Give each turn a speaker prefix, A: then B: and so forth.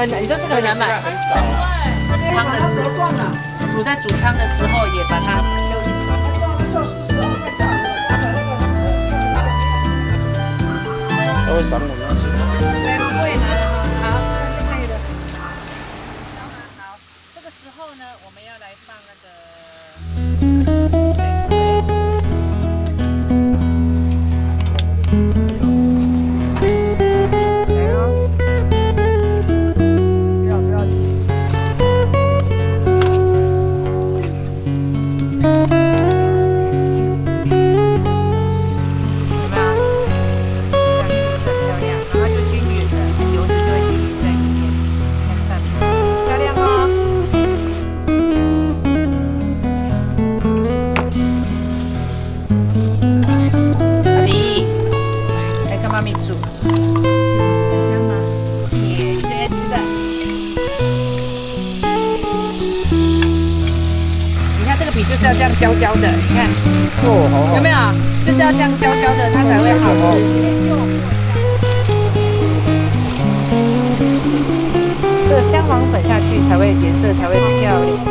A: 很难，你说这个很难买。
B: 很少啊。
A: 汤的时候，煮汤的时候也把它
C: 就42块价格，
B: 他会赏我们那些。
A: 对，不会拿了哈。好，这可以了。好，这个时候呢，我们要来放那个。就是要这样焦焦的，你看，
B: 哦，好好。
A: 有没有？就是要这样焦焦的，它才会好吃。这个姜黄粉下去才会颜色才会漂亮。